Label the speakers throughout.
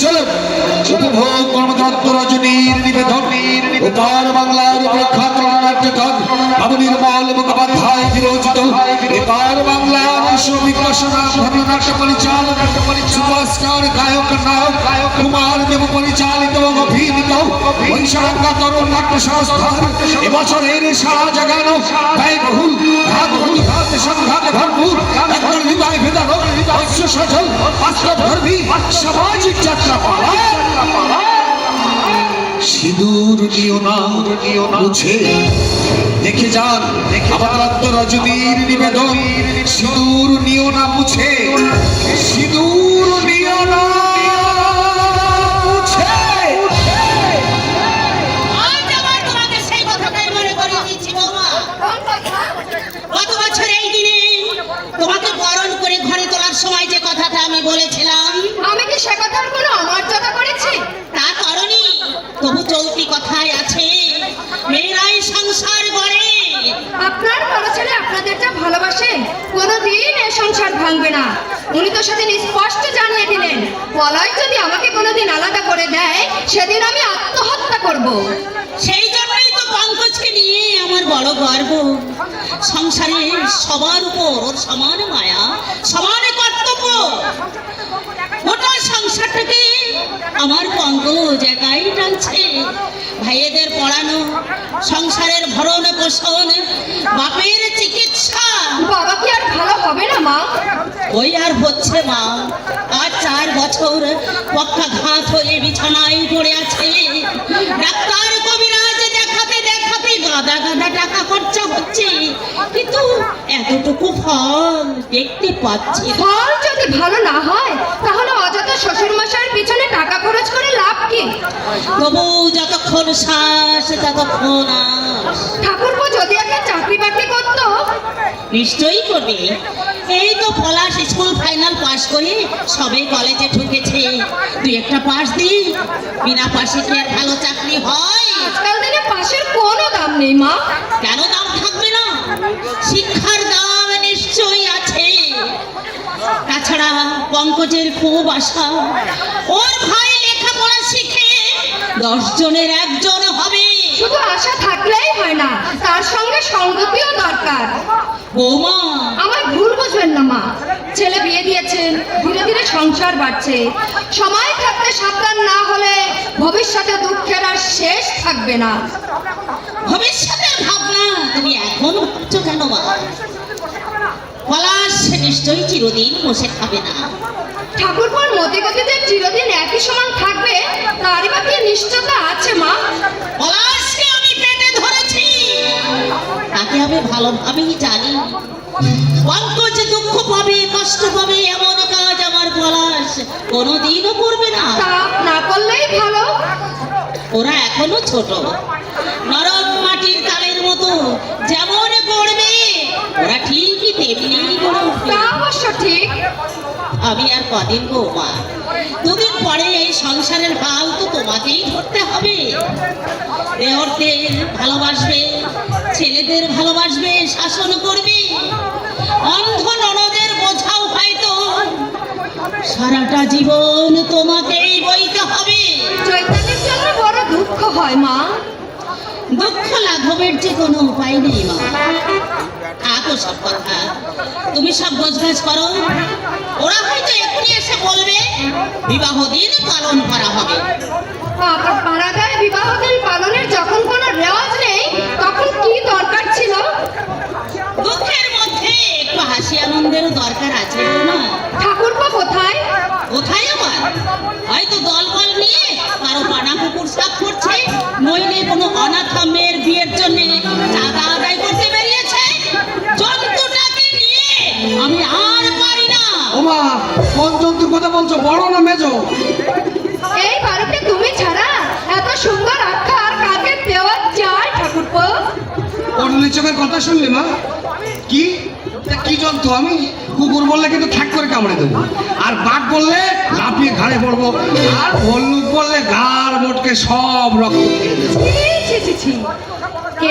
Speaker 1: চলো উপভোগ কর্মদত্ত রজনীর নিবেদন উত্তর বাংলার প্রখ্যাত নাট্যকার বাবু নির্মল মুখোপাধ্যায় বিরচিত এপার বাংলার বিশ্ববিকশনা ভট্টনাট্য পরিচালক সুপারস্টার গায়ক নায়ক কুমার দেব পরিচালিত এবং অভিনীত বৈশাখা তরুণ নাট্য সংস্থার এবছরের সারা জাগানো ব্যয়বহুল ঘাত সংঘাতে ভরপুর একজন হৃদয় ভেদানো হাস্য সজল বাস্তবধর্মী সামাজিক যাত্রাপালা সিঁদুর নিও না মুছে দেখে যান আপাতত রজনীর নিবেদন সিঁদুর নিও না মুছে সিঁদুর নিও না মুছে।
Speaker 2: আজ আবার তোমাকে সেই কথাটাই মনে করিয়ে দিচ্ছি বৌমা। গত বছর এই দিনে তোমাকে বরণ করে ঘরে তোলার সময় যে কথাটা আমি বলেছিলাম,
Speaker 3: আমি কি সে কথার কোনো অমর্যাদা করেছি?
Speaker 2: তা করনি। তবু চলতি কথায় আছে, মেয়েরাই সংসার গড়ে।
Speaker 3: আপনার বড় ছেলে আপনাদের যা ভালোবাসে কোনোদিন এ সংসার ভাঙবে না। উনি তো সেদিন স্পষ্ট জানিয়ে দিলেন, পলয় যদি আমাকে কোনোদিন আলাদা করে দেয় সেদিন আমি আত্মহত্যা করব।
Speaker 2: সেই জন্যই তো পঙ্কজকে নিয়ে আমার বড় গর্ব। সংসারে সবার উপর ওর সমান মায়া, সমান কর্তব্য। গোটা সংসারটাকে আমার পঙ্কজ একাই টানছে। ভাইয়েদের পড়ানো, সংসারের ভরণ পোষণ, বাপের চিকিৎসা।
Speaker 3: বাবা কি আর ভালো হবে না মা?
Speaker 2: ওই আর হচ্ছে মা। আজ 4 বছর পক্ষাঘাত হয়ে বিছানায় পড়ে আছে। ডাক্তার কবিরাজ দেখাতে দেখাতে গাদা গাদা টাকা খরচা হচ্ছে, কিন্তু এতটুকু ফল দেখতে পাচ্ছি না।
Speaker 3: ফল যদি ভালো না হয় তাহলে অযথা শ্বশুর মশাইয়ের পিছনে টাকা খরচ করে লাভ কি?
Speaker 2: তবু যতক্ষণ শ্বাস ততক্ষণ আস।
Speaker 3: ঠাকুরপো যদি একটা চাকরি বাকরি করতো।
Speaker 2: নিশ্চয়ই করবে। এই তো পলাশ স্কুল ফাইনাল পাস করে সবে কলেজে ঢুকেছে। তুই একটা পাস দি, বিনা পাশে কি আর ভালো চাকরি হয়?
Speaker 3: আজকাল দিনে পাশের কোনো দাম নেই মা।
Speaker 2: কেন দাম থাকবে না? শিক্ষার দাম নিশ্চয়ই আছে। তাছাড়া পঙ্কজের খুব আশা, ওর ভাই লেখাপড়া শিখে 10 জনের 1 জন হবে।
Speaker 3: শুধু আশা থাকলেই হয় না, তার সঙ্গে সঙ্গতিও দরকার।
Speaker 2: বৌমা,
Speaker 3: আমার ভুল বুঝবেন না মা। ছেলে বিয়ে দিয়েছেন, ধীরে ধীরে সংসার বাড়ছে। সময় থাকতে সাবধান না হলে ভবিষ্যতে দুঃখের আর শেষ থাকবে না।
Speaker 2: ভবিষ্যতের ভাবনা তুমি এখন ভাবছো কেন মা? পলাশ নিশ্চয়ই চিরদিন বসে খাবে না।
Speaker 3: ঠাকুরপোর মতে গতিতে চিরদিন একই সমান থাকবে তারই বা কি নিশ্চয়তা আছে মা?
Speaker 2: পলাশকে আমি পেটে ধরেছি, তাকে আমি ভালোভাবেই জানি। পঙ্কজ দুঃখ পাবে, কষ্ট পাবে, এমন কাজ আমার পলাশ কোনোদিনও করবে না।
Speaker 3: তা না করলেই ভালো।
Speaker 2: ওরা এখনো ছোট, নরম মাটির কালের মতো যেমন করবে ওরা ঠিকই তেমনি করে উঠবে।
Speaker 3: তা অবশ্য ঠিক।
Speaker 2: আমি আর কদিন বৌমা, 2 দিন পরে এই সংসারের হাল তো তোমাকেই ধরতে হবে। দেওরদের ভালোবাসবে, ছেলেদের ভালোবাসবে, শাসন করবে। অন্ধ ননদের বোঝাও হয়তো সারাটা জীবন তোমাকেই বইতে হবে।
Speaker 3: চৈতন্যের জন্য বড় দুঃখ হয় মা।
Speaker 2: দুঃখ লাঘবের যে কোনো উপায় নেই মা। থাকো সব কথা, তুমি সব গোছগাছ করো। ওরা হয়তো একটু এসে বলবে বিবাহ দিন পালন করা হবে।
Speaker 3: পাড়াগায় বিবাহ দিন পালনের যখন কোনো রেওয়াজ নেই তখন কি দরকার ছিল?
Speaker 2: দুঃখের মধ্যে একটু হাসি আনন্দেরও দরকার আছে না?
Speaker 3: ঠাকুরপো কোথায়?
Speaker 2: কোথায় আবার? হয়তো দলবল নিয়ে কারো পানা কুকুর সাফ করছে, নইলে কোনো অনাথা মেয়ের বিয়ের জন্য চাঁদা আদায় করতে বেরিয়েছে। জন্তুটাকে নিয়ে আমি আর পারি না।
Speaker 1: ওমা, কোন জন্তুর কথা বলছো, বড় না মেজো?
Speaker 3: এই বাড়িতে তুমি ছাড়া এত সুন্দর আখ্যা আর কাকে দেওয়া যায় ঠাকুরপো?
Speaker 1: অরুণের চোখের কথা শুনলি মা? কি কি জন্তু? আমি কুকুর বললে কিন্তু ঠ্যাক করে কামড়ে দেবো, আর বাঘ বললে লাফিয়ে ঘাড়ে পড়বো, আর ভল্লুক বললে ঘাড় মোটকে সব রক্ত খেয়ে দেবো।
Speaker 3: ছি ছি ছি,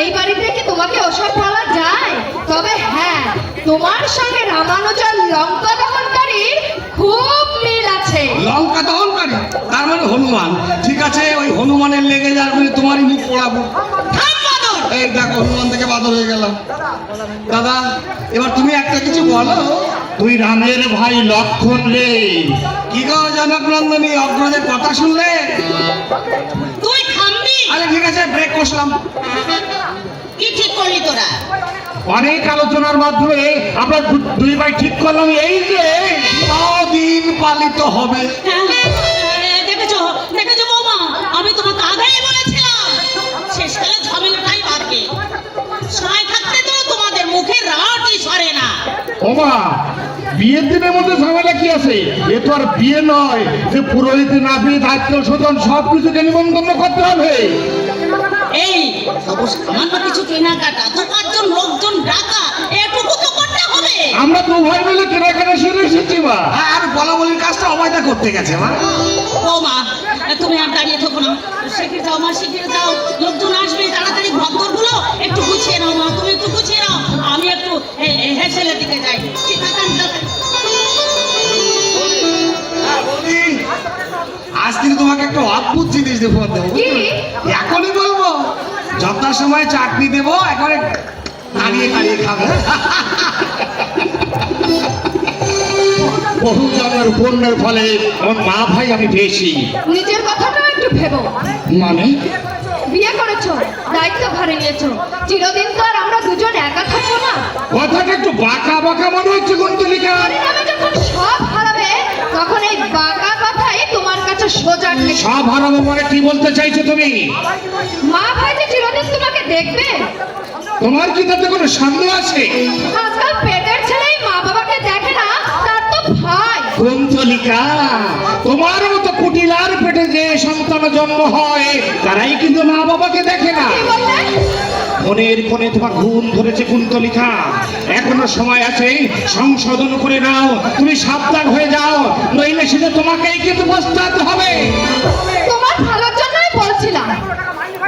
Speaker 3: এই বাড়িতে কি তোমাকে ওসব বলা যায়? তবে হ্যাঁ, তোমার সঙ্গে রামানুজন লঙ্কা দহনকারীর খুব মিল আছে।
Speaker 1: লঙ্কা দহনকারী? তার হনুমান। ঠিক আছে, ওই হনুমানের লেগে যার বলে তোমারই মুখ পোড়াবো।
Speaker 2: থাম বাদর।
Speaker 1: এই দেখো, হনুমান থেকে বাদর হয়ে গেলাম। দাদা, এবার তুমি একটা কিছু বলো।
Speaker 4: তুই রামের ভাই লক্ষণ রে।
Speaker 1: কি গো জনক নন্দনী, অগ্রজের কথা শুনলে?
Speaker 2: তুই থামবি?
Speaker 1: আরে ঠিক আছে, ব্রেক কষলাম।
Speaker 2: কি ঠিক করলি তোরা?
Speaker 4: অনেক আলোচনার মাধ্যমে আমরা দুই ভাই ঠিক করলাম এই যে
Speaker 1: দিন পালিত হবে।
Speaker 2: দেখেছো দেখেছো বৌমা, আমি তোমাকে আগেই বলেছিলাম শেষকালে ঝামেলাটাই বাঁধবে। সময় থাকতে তো তোমাদের মুখে রাটই সরে না।
Speaker 4: ওমা, বিয়ের দিনের মধ্যে ঝামেলা কি আছে? এ তো আর বিয়ে নয় যে পুরোহিত নাপিত আত্মীয় স্বজন সবকিছুকে নিমন্ত্রণ করতে হবে।
Speaker 2: এই তবু সামান্য কিছু কেনাকাটা, দু পাঁচজন লোকজন ডাকা, এটুকু তো করতে হবে।
Speaker 4: আমরা দু ভাই মিলে কেনাকাটা সেরে এসেছি মা।
Speaker 1: আর বলা বলির কাজটা অবৈধা করতে গেছে মা।
Speaker 2: ও মা, তুমি আর দাঁড়িয়ে থাকো না, শিখিয়ে যাও মা, শিখিয়ে যাও। লোকজন আসবে, তাড়াতাড়ি ভক্তগুলো একটু গুছিয়ে নাও মা, তুমি একটু গুছিয়ে নাও, আমি একটু হেসেলের দিকে যাই। ঠিক আছে,
Speaker 1: বৌদি, আজ কিন্তু তোমাকে একটা অদ্ভুত জিনিস দেবো।
Speaker 3: কি?
Speaker 1: এখনই বলবো, যথা সময় চাটনি দেবো, একবারে কাড়িয়ে কাড়িয়ে খাবে।
Speaker 4: বহু জনের পুণ্যের ফলে আমার মা ভাই আমি পেয়েছি।
Speaker 3: নিজের কথাটাও একটু ভেবো।
Speaker 4: মানে
Speaker 3: বিয়ে করেছো, দায়িত্ব ঘরে নিয়েছো, চিরদিন তো আর আমরা দুজন একা থাকবো না।
Speaker 4: কথাটা একটু বাঁকা বাঁকা মনে হচ্ছে কুন্তলিকা।
Speaker 3: পরিণামে যখন সব হারাবে, তখন এই বাঁকা কথাই তোমার কাছে সোজা ঠেকবে।
Speaker 4: সব হারাবো মানে কি বলতে চাইছো তুমি?
Speaker 3: মা ভাই যে চিরদিন তোমাকে দেখবে।
Speaker 4: তোমার কি তাতে কোনো সন্দেহ আছে?
Speaker 3: আজকাল পেটের ছেলেই মা বাবাকে দেখে না, তার তো ভাই।
Speaker 4: কুন্তলিকা, তোমার মতো কুটিলার পেটে যে সন্তান জন্ম হয় তারাই কিন্তু মা বাবাকে দেখে না।
Speaker 3: কি বললে?
Speaker 4: মনের কোণে তোমার ঘুম ধরেছে কুন্তলিকা, এখনো সময় আছে, সংশোধন করে নাও। তুমি সাবধান হয়ে যাও, নইলে সেটা তোমাকেই কিন্তু পস্তাতে হবে।
Speaker 3: তোমার ভালোর জন্যই বলছিলাম।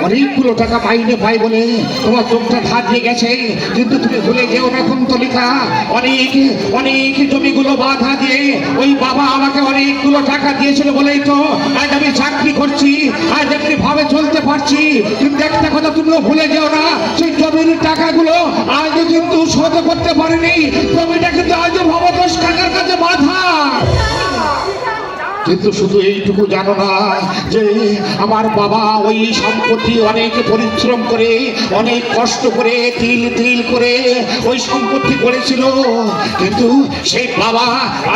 Speaker 4: অনেকগুলো টাকা মাইনে পাই বলে তোমার চোখটা ধাঁধিয়ে গেছে, কিন্তু তুমি ভুলে যেও না কুন্তলিকা, অনেক অনেক জমিগুলো বাধা দিয়ে ওই বাবা আমাকে অনেকগুলো টাকা দিয়েছিল বলেই তো আজ আমি চাকরি করছি, আজ এমনি ভাবে চলতে পারছি। কিন্তু একটা কথা তুমিও ভুলে যেও না, সেই জমির টাকাগুলো আজও কিন্তু শোধ করতে পারেনি। জমিটা কিন্তু আজও ভবতোষ টাকার কাছে বাধা। কিন্তু শুধু এইটুকু জানো না যে আমার বাবা ওই সম্পত্তি অনেক পরিশ্রম করে, অনেক কষ্ট করে, তিল তিল করে ওই সম্পত্তি করেছিল। কিন্তু সেই বাবা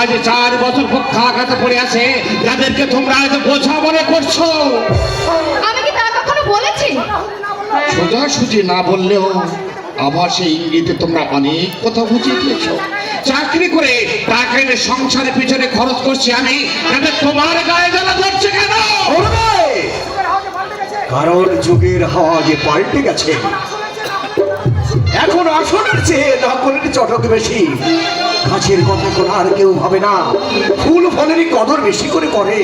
Speaker 4: আজ 4 বছর পক্ষাঘাতে পড়ে আছে, যাদেরকে তোমরা আজ বোঝা মনে করছো।
Speaker 3: আমি কি তা কখনো বলেছি?
Speaker 4: সোজাসুজি না বললেও আবার সেই ইঙ্গিতে তোমরা অনেক কথা বুঝিয়ে দিয়েছো। চাকরি করে টাকা এনে সংসারের পিছনে খরচ করছি আমি, যাতে তোমার গায়ে জ্বালা ধরছে কেন?
Speaker 5: কারণ যুগের হাওয়া যে পাল্টে গেছে, এখন আসনের চেয়ে নকলের চটক বেশি। গাছের কথা কোনো আর কেউ ভাবে না, ফুল ফলেরই কদর বেশি করে করে।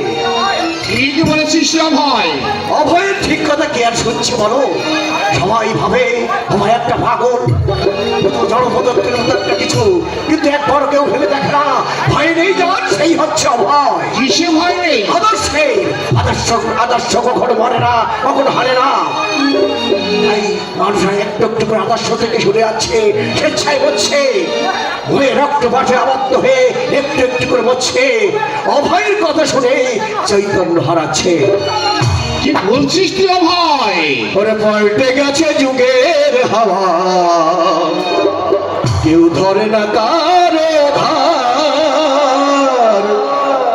Speaker 4: ঠিক বলেছিস অভয়।
Speaker 5: অভয়ের ঠিক কথা কে আর শুনছে বলো? সবাই ভাবে অভয় একটা পাগল, জড়পদার্থের মতো একটা কিছু, কিন্তু একবার কেউ ভেবে দেখে না ভয় নেই যাওয়ার সেই হচ্ছে অভয়।
Speaker 4: কিসে ভয় নেই?
Speaker 5: আদর্শের আদর্শ কখনো মরে না, কখনো হারে না। তাই মানুষরা একটু একটু করে আদর্শ থেকে সরে যাচ্ছে, স্বেচ্ছায় বলছে, হয়ে রক্ত পাঠে আবদ্ধ হয়ে একটু একটু করে বলছে। অভয়ের কথা শুনে চৈতন্য হারাচ্ছে।
Speaker 4: কি বলছিস তুই অভয়?
Speaker 5: ওরে পাল্টে গেছে যুগের হাওয়া, কেউ ধরে না কারো ধার।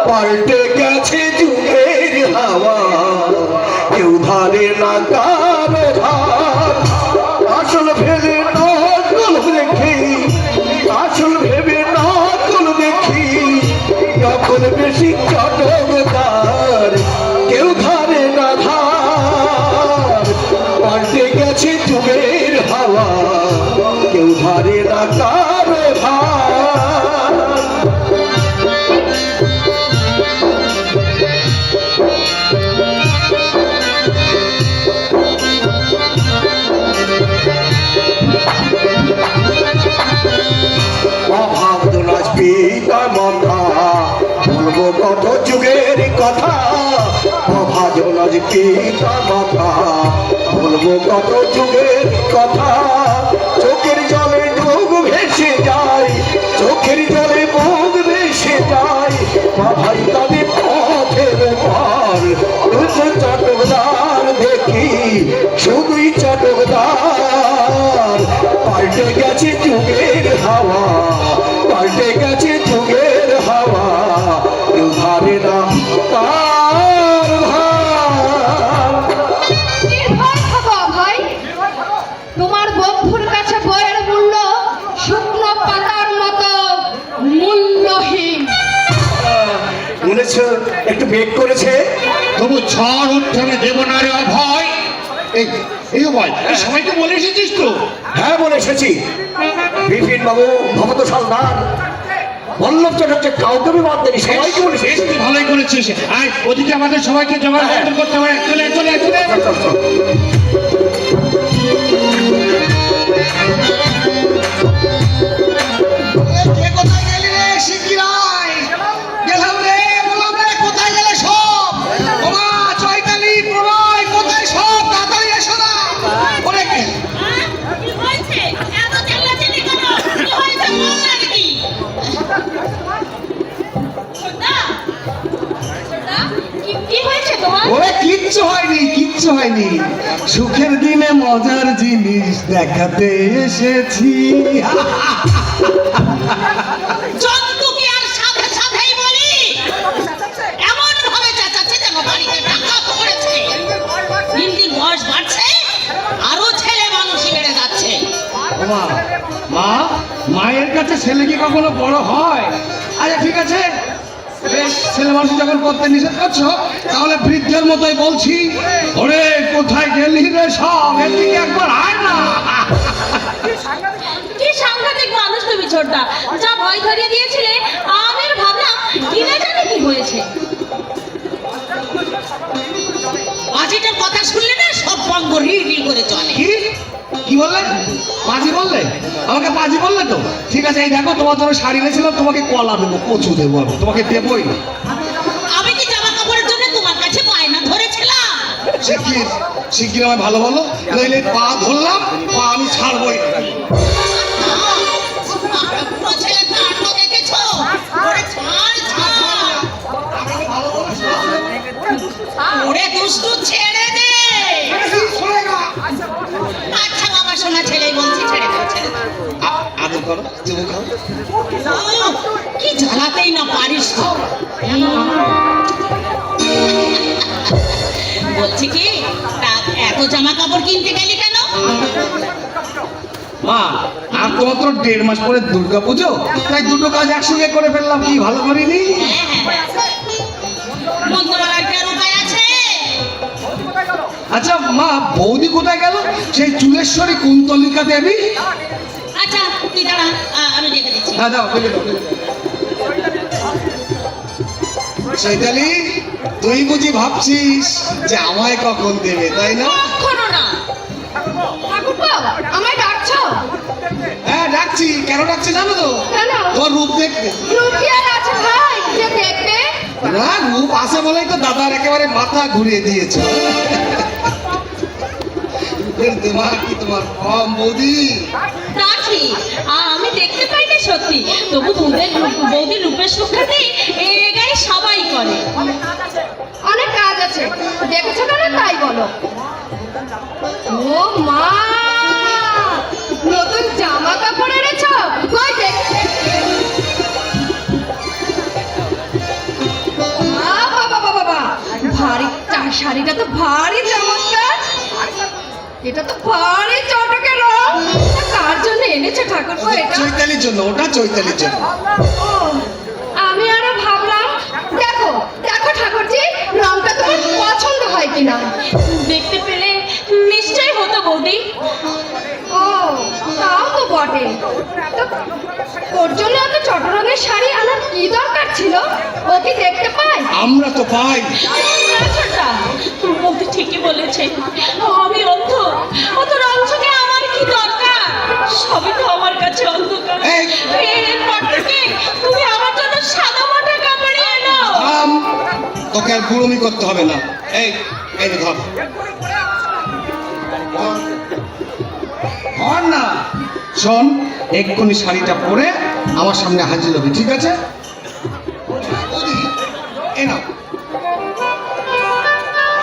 Speaker 5: পাল্টে গেছে যুগের হাওয়া, কেউ ধরে না কারো ধার। আসল ভেবে নকল দেখি, আসল ভেবে নকল দেখি, নকল বেশি চটকদার, কেউ ধরে না ধার। পাল্টে গেছে যুগের হাওয়া, কেউ ধরে না কারো ধার। অভাব দোলাজ পিতা মাথা, বলবো কত যুগের কথা, ভাজন আজ পিতা মাতা বলবো কত যুগের কথা চোখের জলে বুক ভেসে যায় চোখের জলে বুক ভেসে যায় মা ভাই তাদের পথের পার চটকদার দেখি শুধুই চটকদার পাল্টে গেছে যুগের হাওয়া পাল্টে গেছে যুগের হাওয়া কেউ ধারে না তার ভার।
Speaker 3: নির্ভয় থাকো ভাই, তোমার বন্ধুর কাছে বইয়ের মূল্য শুকনো পাতার মতো মূল্যহীন।
Speaker 5: শুনেছ একটু বেগ করেছে
Speaker 4: তবু ঝড় উঠে দেব না রে অভয়। এই অভয় এই সবাইকে বলে এসেছিস তো?
Speaker 5: হ্যাঁ বলে এসেছি বিপিন বাবু ভগত সালদার বল্লভ চট্টোপাধ্যায় কাউকে আমি বাদ দেনি সবাইকে বলেছি
Speaker 4: বেশ, তুই ভালোই করেছিস। আয় ওদিকে আমাদের সবাইকে জোগাড় করতে হবে। চলে চলে চলে
Speaker 1: কে কোথায় গেলি রে শিগগিরাই গেলাম রে বললাম রে কোথায় গেলে সব ওমা চৈতালি প্রলয় কোথায় সব তাড়াতাড়ি এসো না ওরে
Speaker 2: কি হয়েছে? এত চিল্লাচিল্লি করো। কি হয়েছে বল না দেখি। ছোটদা, ছোটদা, কি হয়েছে তোমার?
Speaker 1: ওরে কিচ্ছু হয়নি সুখের দিনে মজার জিনিস দেখাতে এসেছি
Speaker 2: জন্তুকে আর সাথে সাথেই বলি এমন ভাবে চেঁচাচ্ছে যেন বাড়িতে টাকা পড়েছে। দিন দিন বয়স বাড়ছে আরো ছেলে মানুষই বেড়ে যাচ্ছে।
Speaker 1: ওমা মা মায়ের কাছে ছেলে কি কখনো বড় হয়? আচ্ছা ঠিক আছে বেশ ছেলে মানুষ যখন করতে নিষেধ করছো তাহলে বৃদ্ধের মতোই বলছি ওরে কোথায় গেলি রে সব এদিকে একবার আয় না
Speaker 2: কি সাংঘাতিক মানুষ তুমি ছোটদা, যা ভয় ধরিয়ে দিয়েছিলে আমি ভাবলাম কি না জানি কি হয়েছে। বাজিটার কথা শুনলে না সব বঙ্গ রি করে চলে।
Speaker 1: কি বললে? পাজি বললে? আমাকে পাজি বললে তো? ঠিক আছে এই দেখো তোমার জন্য শাড়ি এনেছিলাম তোমাকে কলা দেবো কচু দেবো আমি তোমাকে দেবোই না।
Speaker 2: আমি কি জামা কাপড়ের জন্য তোমার কাছে বায়না ধরেছিলাম?
Speaker 1: শিগগির আমায় ভালো বলো নইলে পা ধরলাম পা আমি ছাড়বোই না।
Speaker 2: পুরো ছেলে কাণ্ড দেখেছো? ওরে ছাড় ছাড়, ওরে দুষ্টু ছেড়ে দে। আচ্ছা বাবা শোনা ছেলেই বলছি ছেড়ে দাও ছেড়ে দাও।
Speaker 1: আদর করো চুমু খাও
Speaker 2: কি জ্বালাতেই না পারিস তো। বলছি কি তা এত জামা কাপড় কিনতে গেলি কেন?
Speaker 1: মা আর তো মাত্র 1.5 মাস পরে দুর্গা পুজো তাই দুটো কাজ একসঙ্গে করে ফেললাম কি ভালো করিনি?
Speaker 2: মন্দ বলার কি আর উপায় আছে?
Speaker 1: আচ্ছা মা বৌদি কোথায় গেল সেই চুলেশ্বরী কুন্তলিকা দেবী?
Speaker 2: আচ্ছা তুই দাঁড়া আমি রেখে দিচ্ছি।
Speaker 1: হ্যাঁ দাও ফেলে দাও চৈতালি তুই বুঝি ভাবছিস যে আমায় কখন দেবে তাই না?
Speaker 2: কখনো না।
Speaker 3: ঠাকুরপো, আমায় ডাকছো?
Speaker 1: হ্যাঁ ডাকছি কেন ডাকছি জানো তো?
Speaker 3: কেন?
Speaker 1: তোর রূপ দেখতে।
Speaker 3: রূপ কি আর আছে ভাই যে দেখবে?
Speaker 1: না রূপ আছে বলেই তো দাদার একেবারে মাথা ঘুরিয়ে দিয়েছে। রূপের দেমাগ কি তোমার কম বৌদি?
Speaker 2: তা ঠিক আমি দেখতে পাই না সত্যি, তবু বৌদির রূপের সুখ্যাতি এ গায়ে সবাই করে।
Speaker 3: অনেক কাজ আছে দেখেছো কেন তাই বলো। ও মা নতুন জামা কাপড় এনেছো? কই দেখ। বাবা বাবা বাবা ভারী শাড়িটা তো ভারী চমৎকার, এটা তো ভারী চটকে রং। কার জন্য এনেছো ঠাকুরপো এটা?
Speaker 1: চৈতালির জন্য ওটা চৈতালির জন্য।
Speaker 3: ও আমি আরো ভাবলাম দেখো দেখো ঠাকুরজি রংটা তোমার পছন্দ হয় কিনা।
Speaker 2: দেখতে পেলে নিশ্চয়ই হতো বৌদি।
Speaker 3: ও তাও তো বটে, তো ওর জন্য এত ছোট রঙের শাড়ি আনার কি দরকার ছিল? ও কি দেখতে পায়?
Speaker 1: আমরা তো পাই।
Speaker 2: আচ্ছা বৌদি ঠিকই বলেছে, আমি অন্ধ, অত রং চোখে আমার কি দরকার? সবই তো আমার কাছে অন্ধকার।
Speaker 1: এই।
Speaker 2: এরপর থেকে তুমি আমার জন্য সাদা মাটা কাপড় এনো।
Speaker 1: তোকে আর গুড়মি করতে হবে না, এই এই রে ধর ধর না। শোন, এক্ষুনি শাড়িটা পরে আমার সামনে হাজির হবে, ঠিক আছে? এই নাও।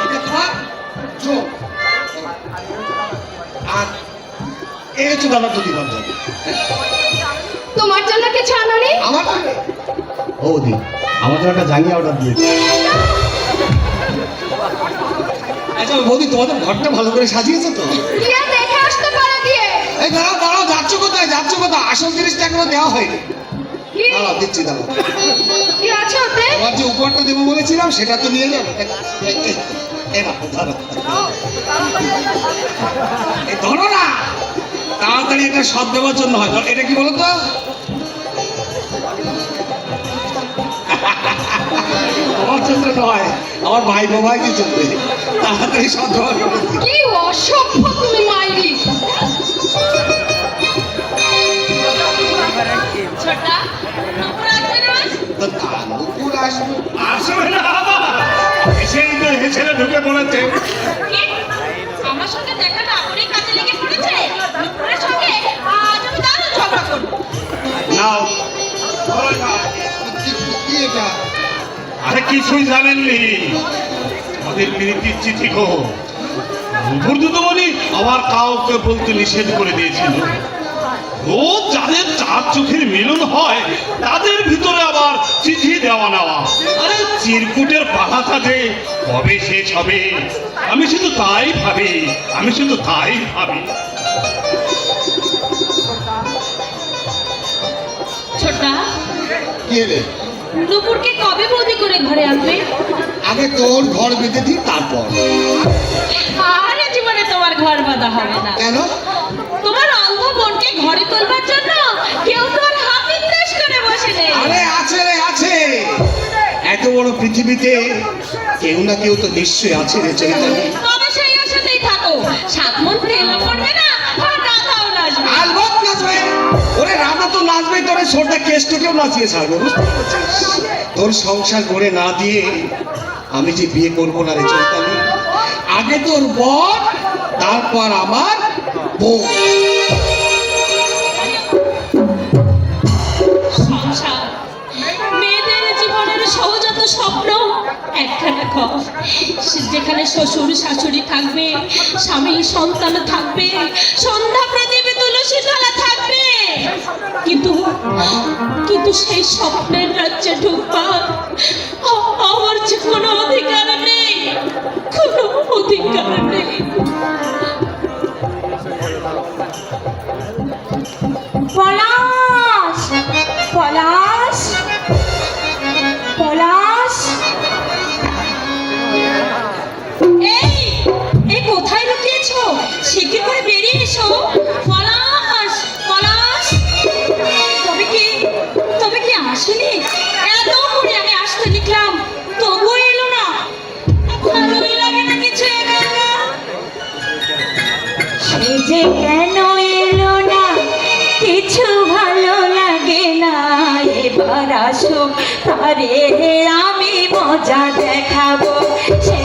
Speaker 1: এটা তোমার চোখ। আর এই হচ্ছে দাদা দুটি বান্ধব।
Speaker 3: তোমার জন্য কিছু আনোনি?
Speaker 1: আমার বৌদি আমার জন্য একটা জাঙ্গিয়া অর্ডার দিয়েছে। আচ্ছা বৌদি, তোমাদের ঘরটা ভালো করে সাজিয়েছে তো?
Speaker 3: গিয়ে দেখে আসতে পারো গিয়ে।
Speaker 1: এই দাঁড়াও দাঁড়াও, যাচ্ছ কোথায় যাচ্ছ কোথায়? আসল জিনিসটা এখনো দেওয়া হয়নি।
Speaker 3: কি
Speaker 1: দাঁড়াও, দিচ্ছি দাঁড়াও।
Speaker 3: কি আছে ওতে?
Speaker 1: তোমার যে উপহারটা দেবো বলেছিলাম সেটা তো নিয়ে যাবে। এই নাও, ধরো। এই ধরো না, তাড়াতাড়ি এটা সব দেওয়ার জন্য হয়। এটা কি বলো তো? আমার জন্য নয়, আমার ভাই বাবাইকে চলবে। তাড়াতাড়ি সব দেওয়ার জন্য।
Speaker 3: কি অসভ্য তুমি মাইরি।
Speaker 2: ছোটা নুপুর আসবে না?
Speaker 1: তো তার উপর আসবে।
Speaker 4: আসবে না আবার এসেই তো এসে ঢুকে পড়েছে।
Speaker 2: কি? আমার সঙ্গে দেখা না করে কাজে লেগে পড়েছে। নুপুরের সঙ্গে আজ আমি দারুণ ঝগড়া করবো।
Speaker 1: নাও। কি এটা?
Speaker 4: আরে কিছুই জানেননি, আমাদের প্রীতির চিঠি গো। দুর্দুতমণি আবার কাউকে বলতে নিষেধ করে দিয়েছিল। রোজ যাদের চার চোখের মিলন হয় তাদের ভিতরে আবার চিঠি দেওয়া নেওয়া। আরে চিরকুটের পালাটা যে কবে শেষ হবে আমি শুধু তাই ভাবি, আমি শুধু তাই ভাবি।
Speaker 2: ছোটা
Speaker 1: কি রে?
Speaker 2: নুপুরকে কবে বৌদি করে ঘরে আনবে?
Speaker 1: আগে তোর ঘর বেঁধে দিই তারপর।
Speaker 2: আর জীবনে তোমার ঘর বাঁধা হবে না।
Speaker 1: কেন?
Speaker 2: তোমার অন্ধ বোনকে ঘরে তোলবার জন্য কেউ তোর হাত নির্দেশ করে বসে নেই।
Speaker 1: আরে আছে রে, আছে। এত বড় পৃথিবীতে কেউ না কেউ তো নিশ্চয়ই আছে রে চৈতালি।
Speaker 2: তবে সেই আশাতেই থাকো, সাত মন তেলও পড়বে না আর রাধাও নাচবে।
Speaker 1: আলবত নাচবে। ওরে রাধা তো নাচবে, তোর ছোটটা কেষ্টকেও নাচিয়ে ছাড়বে, বুঝতে পারছিস? তোর সংসার করে না দিয়ে আমি যে বিয়ে করবো না রে চৈতালি। আগে তোর বর, তারপর আমার বউ।
Speaker 2: সংসার মেয়েদের জীবনের সহজাত স্বপ্ন একখানা ঘর, যেখানে শ্বশুর শাশুড়ি থাকবে, স্বামী সন্তান থাকবে, সন্ধ্যা প্রদীপে তুলসী তলা থাকবে। কিন্তু কিন্তু সেই স্বপ্নের রাজ্যে ঢুকবার আমার যে কোনো অধিকার নেই, কোনো অধিকার নেই।
Speaker 6: পলাশ পলাশ পলাশ,
Speaker 2: এই কোথায় লুকিয়েছো? শিগগির করে বেরিয়ে এসো। পলাশ পলাশ, তবে কি আসেনি? এত করে আমি আসতে লিখলাম, তবুও এলো না। ভালোই লাগে না কিছু এলো না।
Speaker 6: সে যে কেন এলো না কিছু ভালো লাগে না। এবার আসো তারে আমি মজা দেখাবো। সে